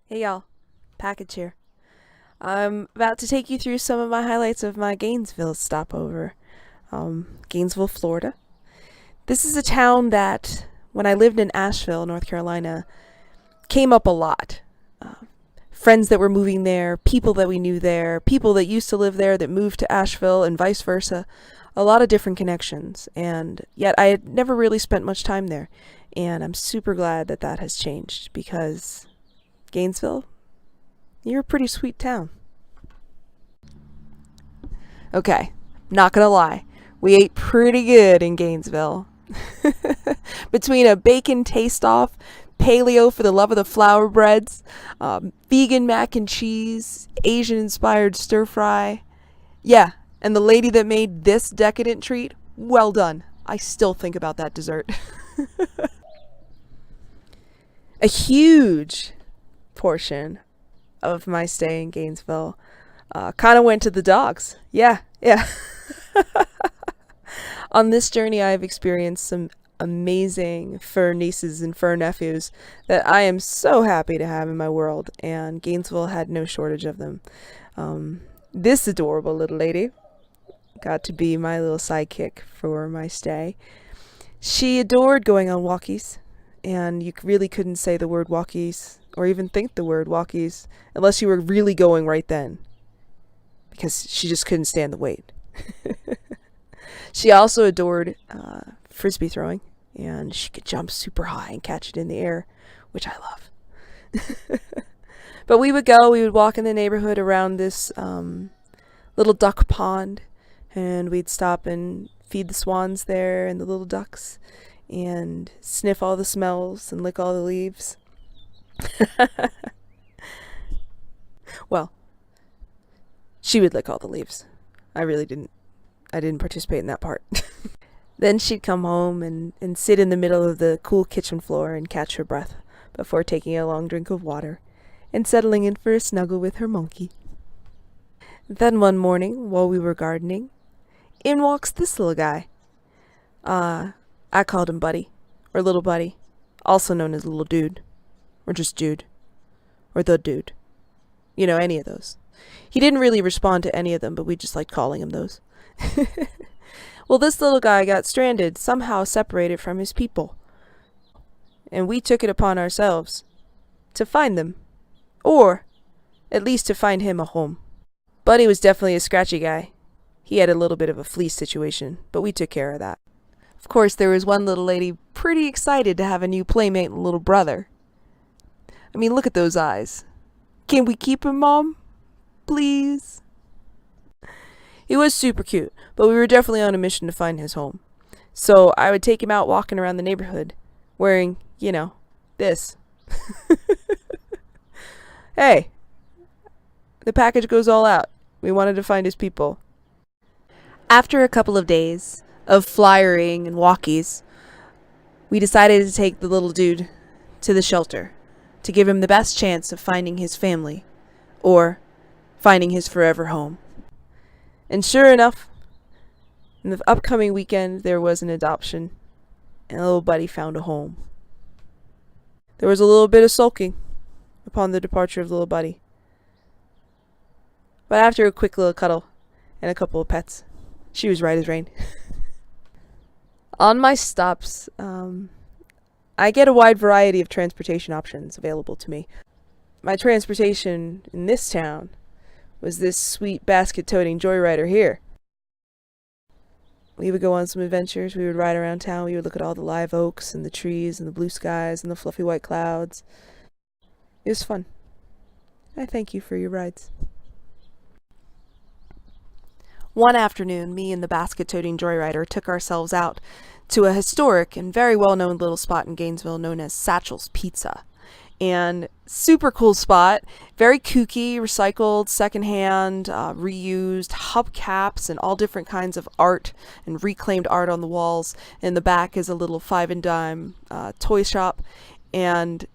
Hey y'all, Package here. I'm about to take you through some of my highlights of my Gainesville stopover. Gainesville, Florida. This is a town that, when I lived in Asheville, North Carolina, came up a lot. Friends that were moving there, people that we knew there, people that used to live there that moved to Asheville, and vice versa. A lot of different connections, and yet I had never really spent much time there. And I'm super glad that that has changed because Gainesville, you're a pretty sweet town. Okay, not gonna lie, we ate pretty good in Gainesville. Between a bacon taste-off, paleo for the love of the flour breads, vegan mac and cheese, Asian-inspired stir-fry. Yeah, and the lady that made this decadent treat, well done. I still think about that dessert. A huge portion of my stay in Gainesville kind of went to the dogs. Yeah. On this journey, I've experienced some amazing fur nieces and fur nephews that I am so happy to have in my world, and Gainesville had no shortage of them. This adorable little lady got to be my little sidekick for my stay. She adored going on walkies, and you really couldn't say the word walkies or even think the word walkies unless you were really going right then, because she just couldn't stand the wait. She also adored frisbee throwing, and she could jump super high and catch it in the air, which I love. But we would walk in the neighborhood around this little duck pond, and we'd stop and feed the swans there and the little ducks and sniff all the smells and lick all the leaves. Well, she would lick all the leaves. I didn't participate in that part. Then she'd come home and sit in the middle of the cool kitchen floor and catch her breath before taking a long drink of water and settling in for a snuggle with her monkey. Then one morning, while we were gardening, in walks this little guy. I called him Buddy, or Little Buddy, also known as Little Dude, or just Dude, or The Dude. You know, any of those. He didn't really respond to any of them, but we just liked calling him those. Well, this little guy got stranded, somehow separated from his people. And we took it upon ourselves to find them, or at least to find him a home. Buddy was definitely a scratchy guy. He had a little bit of a fleece situation, but we took care of that. Of course, there was one little lady pretty excited to have a new playmate and little brother. I mean, look at those eyes. Can we keep him, Mom? Please? He was super cute, but we were definitely on a mission to find his home. So I would take him out walking around the neighborhood, wearing, this. Hey, the package goes all out. We wanted to find his people. After a couple of days of flyering and walkies, we decided to take the little dude to the shelter to give him the best chance of finding his family, or finding his forever home. And sure enough, in the upcoming weekend, there was an adoption, and little Buddy found a home. There was a little bit of sulking upon the departure of little Buddy, but after a quick little cuddle and a couple of pets, she was right as rain. On my stops, I get a wide variety of transportation options available to me. My transportation in this town was this sweet basket-toting joyrider here. We would go on some adventures. We would ride around town. We would look at all the live oaks and the trees and the blue skies and the fluffy white clouds. It was fun. I thank you for your rides. One afternoon, me and the basket-toting joyrider took ourselves out to a historic and very well-known little spot in Gainesville known as Satchel's Pizza. And super cool spot, very kooky, recycled, secondhand, reused, hubcaps and all different kinds of art and reclaimed art on the walls. In the back is a little 5-and-dime toy shop. And,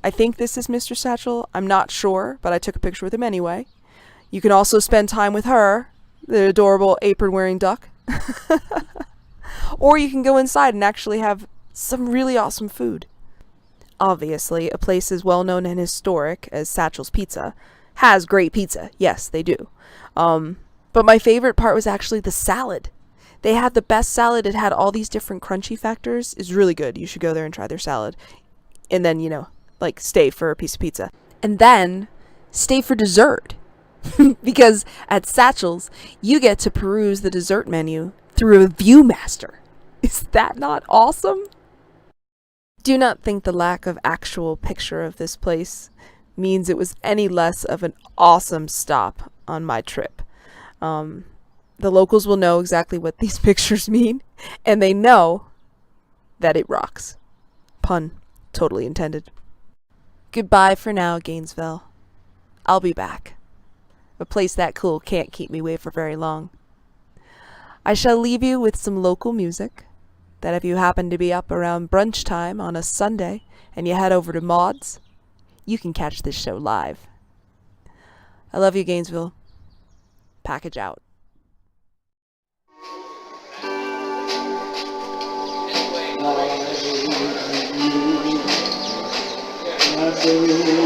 I think this is Mr. Satchel. I'm not sure, but I took a picture with him anyway. You can also spend time with her, the adorable apron-wearing duck. Or you can go inside and actually have some really awesome food. obviously, a place as well known and historic as Satchel's Pizza has great pizza. Yes, they do. But my favorite part was actually the salad. They had the best salad. It had all these different crunchy factors. It's really good. You should go there and try their salad. And then, stay for a piece of pizza. And then stay for dessert. Because at Satchel's, you get to peruse the dessert menu through a Viewmaster. Is that not awesome? Do not think the lack of actual picture of this place means it was any less of an awesome stop on my trip. The locals will know exactly what these pictures mean, and they know that it rocks. Pun totally intended. Goodbye for now, Gainesville. I'll be back. A place that cool can't keep me away for very long. I shall leave you with some local music, that if you happen to be up around brunch time on a Sunday and you head over to Maud's, you can catch this show live. I love you, Gainesville. Package out. Anyway.